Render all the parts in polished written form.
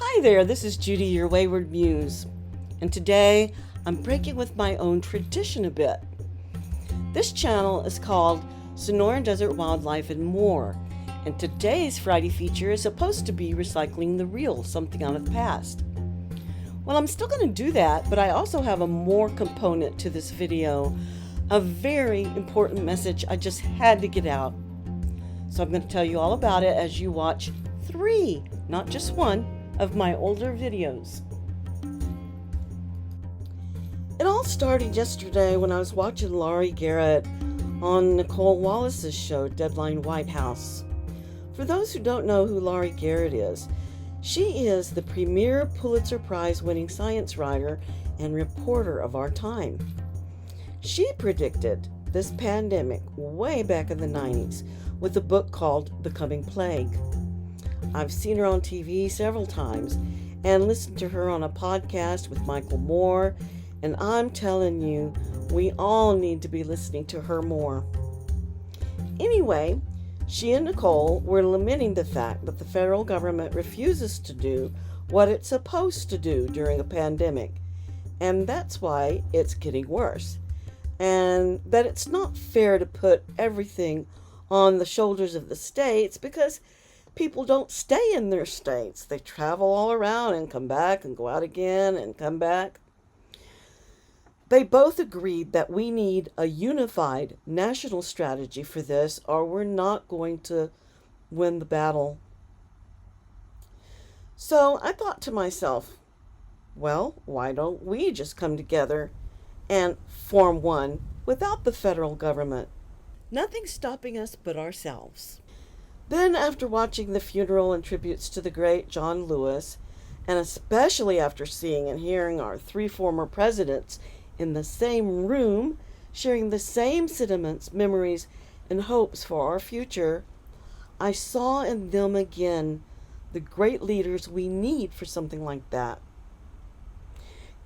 Hi there, this is Judy, your wayward muse, and today I'm breaking with my own tradition a bit. This channel is called Sonoran Desert Wildlife and More, and today's Friday feature is supposed to be recycling the real, something out of the past. Well, I'm still going to do that, but I also have a more component to this video, a very important message I just had to get out. So I'm going to tell you all about it as you watch 3, not just 1, of my older videos. It all started yesterday when I was watching Laurie Garrett on Nicole Wallace's show, Deadline White House. For those who don't know who Laurie Garrett is, she is the premier Pulitzer Prize winning science writer and reporter of our time. She predicted this pandemic way back in the 90s with a book called The Coming Plague. I've seen her on TV several times and listened to her on a podcast with Michael Moore, and I'm telling you, we all need to be listening to her more. Anyway, she and Nicole were lamenting the fact that the federal government refuses to do what it's supposed to do during a pandemic, and that's why it's getting worse, and that it's not fair to put everything on the shoulders of the states because people don't stay in their states. They travel all around and come back and go out again and come back. They both agreed that we need a unified national strategy for this, or we're not going to win the battle. So I thought to myself, well, why don't we just come together and form one without the federal government? Nothing's stopping us but ourselves. Then, after watching the funeral and tributes to the great John Lewis, and especially after seeing and hearing our 3 former presidents in the same room, sharing the same sentiments, memories, and hopes for our future, I saw in them again the great leaders we need for something like that.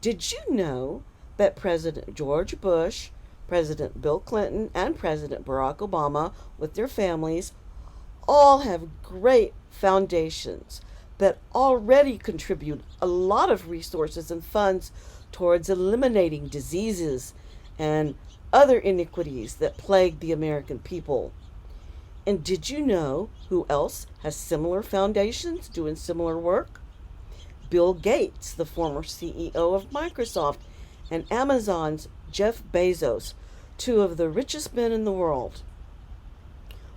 Did you know that President George Bush, President Bill Clinton, and President Barack Obama, with their families, all have great foundations that already contribute a lot of resources and funds towards eliminating diseases and other iniquities that plague the American people? And did you know who else has similar foundations doing similar work? Bill Gates, the former CEO of Microsoft, and Amazon's Jeff Bezos, 2 of the richest men in the world.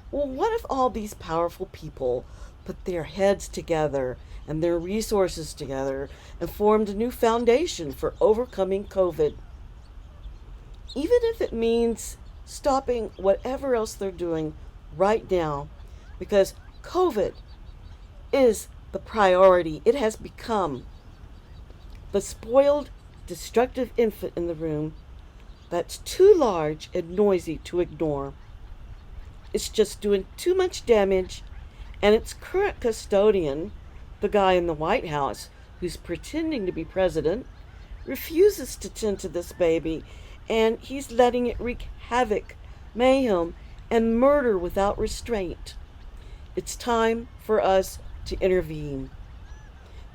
Well, what if all these powerful people put their heads together and their resources together and formed a new foundation for overcoming COVID? Even if it means stopping whatever else they're doing right now, because COVID is the priority. It has become the spoiled, destructive infant in the room that's too large and noisy to ignore. It's just doing too much damage, and its current custodian, the guy in the White House who's pretending to be president, refuses to tend to this baby, and he's letting it wreak havoc, mayhem, and murder without restraint. It's time for us to intervene.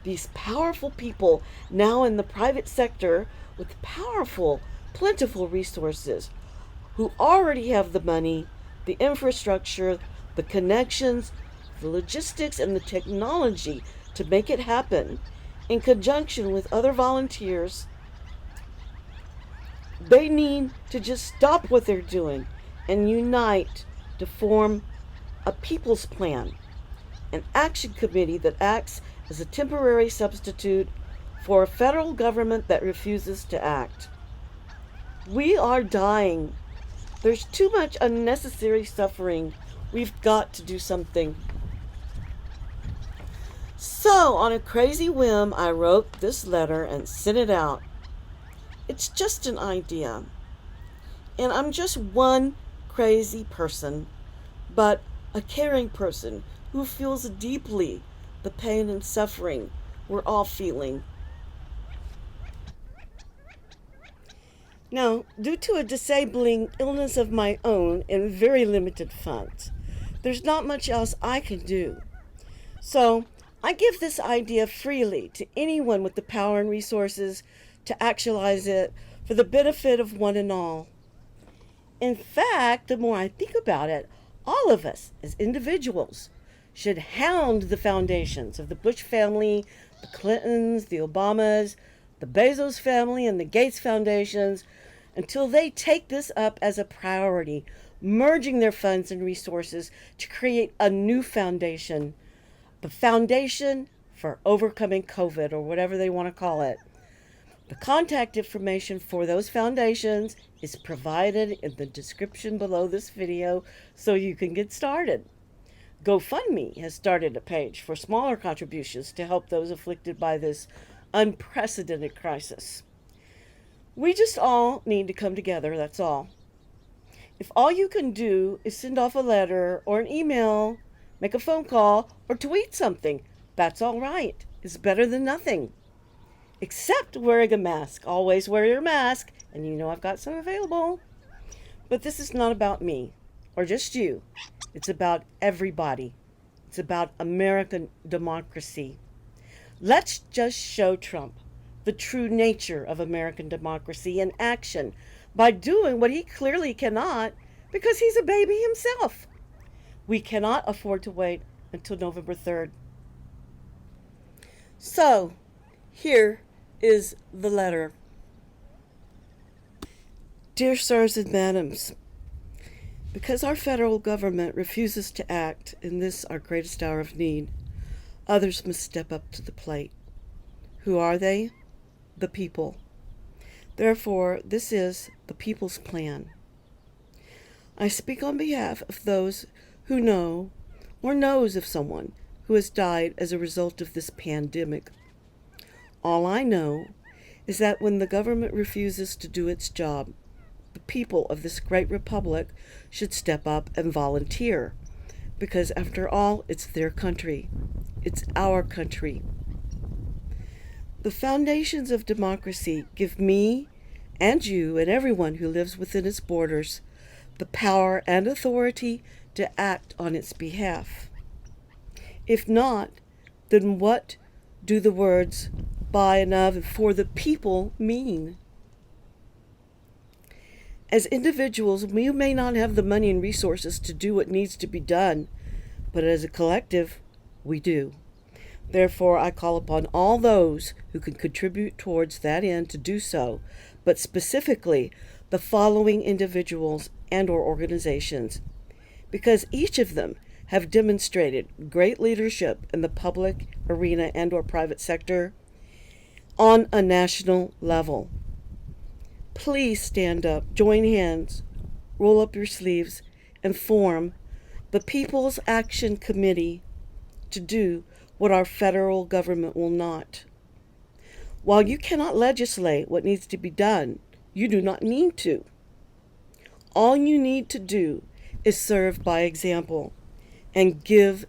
These powerful people now in the private sector with powerful, plentiful resources, who already have the money, the infrastructure, the connections, the logistics, and the technology to make it happen, in conjunction with other volunteers, they need to just stop what they're doing and unite to form a people's plan, an action committee that acts as a temporary substitute for a federal government that refuses to act. We are dying. There's too much unnecessary suffering. We've got to do something. So, on a crazy whim, I wrote this letter and sent it out. It's just an idea. And I'm just one crazy person, but a caring person who feels deeply the pain and suffering we're all feeling. Now, due to a disabling illness of my own and very limited funds, there's not much else I can do. So I give this idea freely to anyone with the power and resources to actualize it for the benefit of one and all. In fact, the more I think about it, all of us as individuals should hound the foundations of the Bush family, the Clintons, the Obamas, the Bezos family, and the Gates foundations until they take this up as a priority, merging their funds and resources to create a new foundation, the foundation for overcoming COVID, or whatever they want to call it. The contact information for those foundations is provided in the description below this video so you can get started. GoFundMe has started a page for smaller contributions to help those afflicted by this unprecedented crisis. We just all need to come together, that's all. If all you can do is send off a letter or an email, make a phone call, or tweet something, that's all right. It's better than nothing. Except wearing a mask. Always wear your mask, and you know I've got some available. But this is not about me, or just you. It's about everybody. It's about American democracy. Let's just show Trump the true nature of American democracy in action by doing what he clearly cannot because he's a baby himself. We cannot afford to wait until November 3rd. So, here is the letter. Dear sirs and madams, because our federal government refuses to act in this our greatest hour of need, others must step up to the plate. Who are they? The people. Therefore, this is the people's plan. I speak on behalf of those who know or knows of someone who has died as a result of this pandemic. All I know is that when the government refuses to do its job, the people of this great republic should step up and volunteer, because after all, it's their country. It's our country. The foundations of democracy give me and you and everyone who lives within its borders the power and authority to act on its behalf. If not, then what do the words by and of and for the people mean? As individuals, we may not have the money and resources to do what needs to be done, but as a collective, we do. Therefore, I call upon all those who can contribute towards that end to do so, but specifically the following individuals and or organizations, because each of them have demonstrated great leadership in the public arena and or private sector on a national level. Please stand up, join hands, roll up your sleeves, and form the People's Action Committee to do what our federal government will not. While you cannot legislate what needs to be done, you do not need to. All you need to do is serve by example and give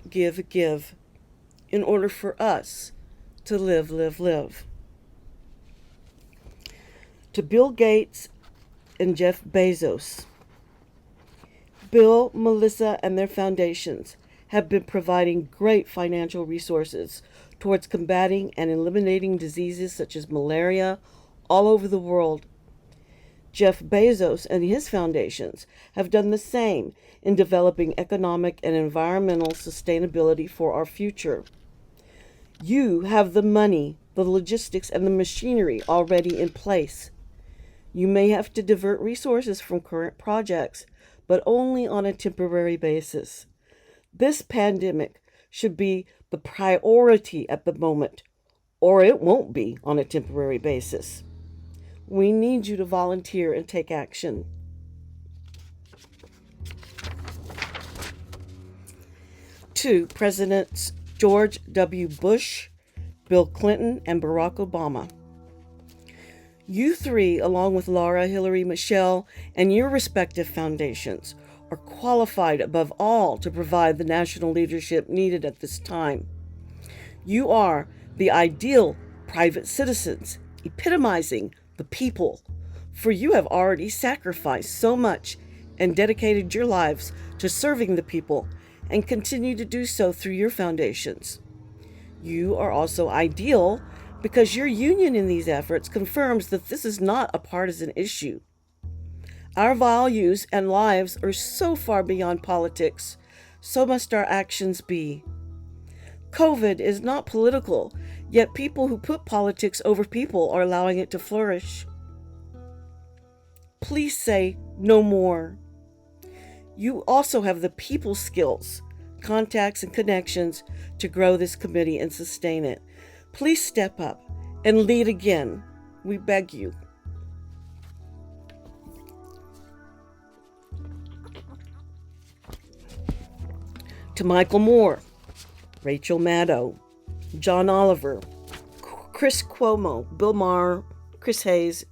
in order for us to live. To Bill Gates and Jeff Bezos, Bill, Melissa, and their foundations have been providing great financial resources towards combating and eliminating diseases such as malaria all over the world. Jeff Bezos and his foundations have done the same in developing economic and environmental sustainability for our future. You have the money, the logistics, and the machinery already in place. You may have to divert resources from current projects, but only on a temporary basis. This pandemic should be the priority at the moment, or it won't be on a temporary basis. We need you to volunteer and take action. To Presidents George W. Bush, Bill Clinton, and Barack Obama. You three, along with Laura, Hillary, Michelle, and your respective foundations, are qualified above all to provide the national leadership needed at this time. You are the ideal private citizens, epitomizing the people, for you have already sacrificed so much and dedicated your lives to serving the people and continue to do so through your foundations. You are also ideal because your union in these efforts confirms that this is not a partisan issue. Our values and lives are so far beyond politics, so must our actions be. COVID is not political, yet people who put politics over people are allowing it to flourish. Please say no more. You also have the people skills, contacts, and connections to grow this committee and sustain it. Please step up and lead again. We beg you. To Michael Moore, Rachel Maddow, John Oliver, Chris Cuomo, Bill Maher, Chris Hayes,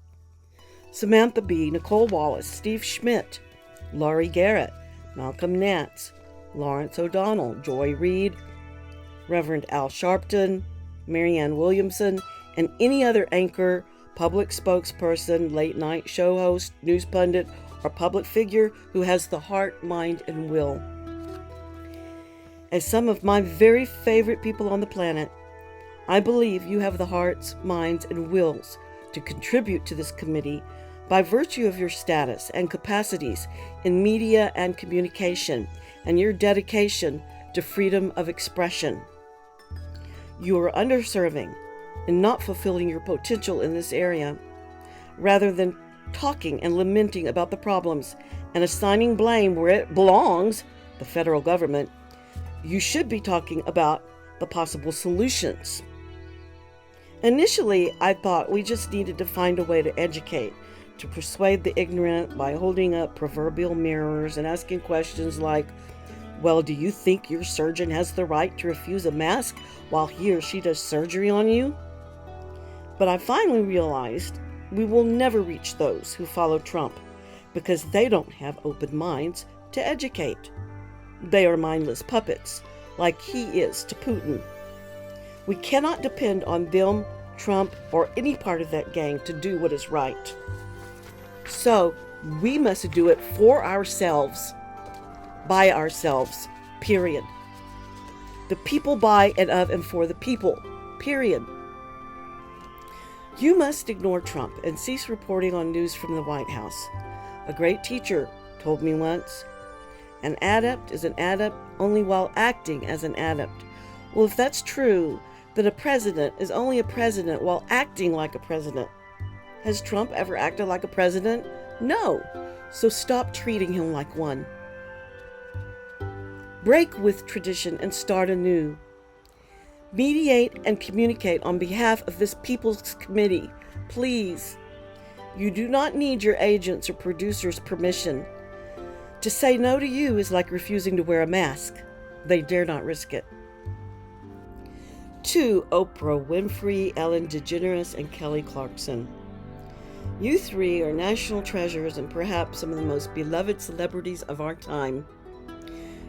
Samantha B., Nicole Wallace, Steve Schmidt, Laurie Garrett, Malcolm Nance, Lawrence O'Donnell, Joy Reid, Reverend Al Sharpton, Marianne Williamson, and any other anchor, public spokesperson, late-night show host, news pundit, or public figure who has the heart, mind, and will. As some of my very favorite people on the planet, I believe you have the hearts, minds, and wills to contribute to this committee by virtue of your status and capacities in media and communication and your dedication to freedom of expression. You are underserving and not fulfilling your potential in this area. Rather than talking and lamenting about the problems and assigning blame where it belongs, the federal government, you should be talking about the possible solutions. Initially, I thought we just needed to find a way to educate, to persuade the ignorant by holding up proverbial mirrors and asking questions like, well, do you think your surgeon has the right to refuse a mask while he or she does surgery on you? But I finally realized we will never reach those who follow Trump because they don't have open minds to educate. They are mindless puppets, like he is to Putin. We cannot depend on them, Trump, or any part of that gang to do what is right. So we must do it for ourselves, by ourselves, period. The people by and of and for the people, period. You must ignore Trump and cease reporting on news from the White House. A great teacher told me once, an adept is an adept only while acting as an adept. Well, if that's true, then a president is only a president while acting like a president. Has Trump ever acted like a president? No. So stop treating him like one. Break with tradition and start anew. Mediate and communicate on behalf of this People's Committee, please. You do not need your agents or producers' permission. To say no to you is like refusing to wear a mask. They dare not risk it. To Oprah Winfrey, Ellen DeGeneres, and Kelly Clarkson. You three are national treasures and perhaps some of the most beloved celebrities of our time.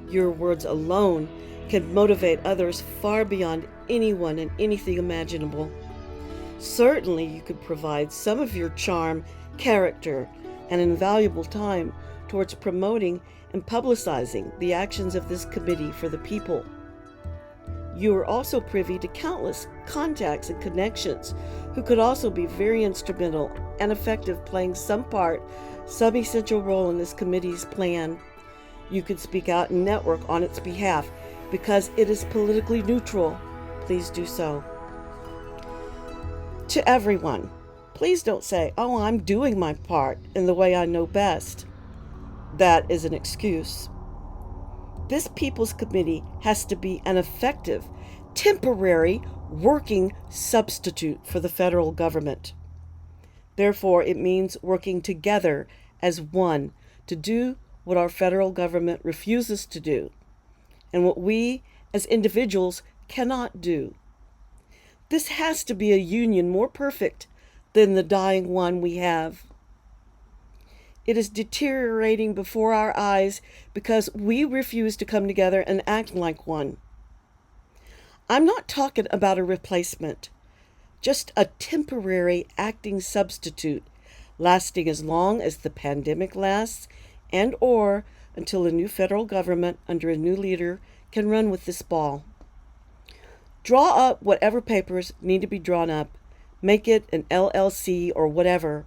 Your words alone can motivate others far beyond anyone and anything imaginable. Certainly you could provide some of your charm, character, and invaluable time towards promoting and publicizing the actions of this committee for the people. You are also privy to countless contacts and connections who could also be very instrumental and effective, playing some part, some essential role in this committee's plan. You could speak out and network on its behalf because it is politically neutral. Please do so. To everyone, please don't say, oh, I'm doing my part in the way I know best. That is an excuse. This People's Committee has to be an effective, temporary, working substitute for the federal government. Therefore, it means working together as one to do what our federal government refuses to do and what we as individuals cannot do. This has to be a union more perfect than the dying one we have. It is deteriorating before our eyes because we refuse to come together and act like one. I'm not talking about a replacement, just a temporary acting substitute lasting as long as the pandemic lasts and or until a new federal government under a new leader can run with this ball. Draw up whatever papers need to be drawn up. Make it an LLC or whatever.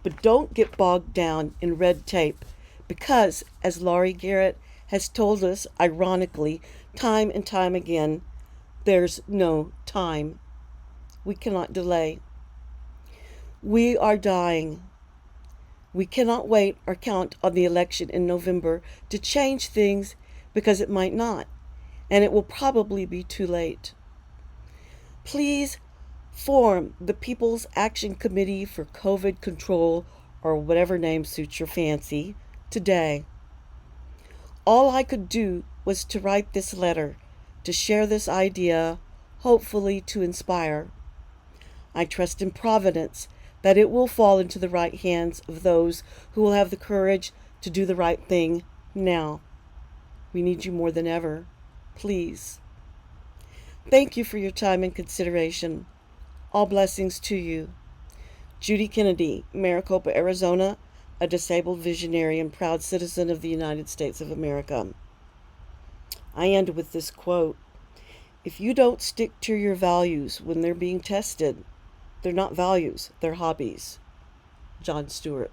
But don't get bogged down in red tape because, as Laurie Garrett has told us, ironically, time and time again, there's no time. We cannot delay. We are dying. We cannot wait or count on the election in November to change things because it might not, and it will probably be too late. Please form the People's Action Committee for COVID Control, or whatever name suits your fancy, today. All I could do was to write this letter, to share this idea, hopefully to inspire. I trust in Providence that it will fall into the right hands of those who will have the courage to do the right thing now. We need you more than ever. Please. Thank you for your time and consideration. All blessings to you. Judy Kennedy, Maricopa, Arizona, a disabled visionary and proud citizen of the United States of America. I end with this quote. If you don't stick to your values when they're being tested, they're not values, they're hobbies. John Stewart.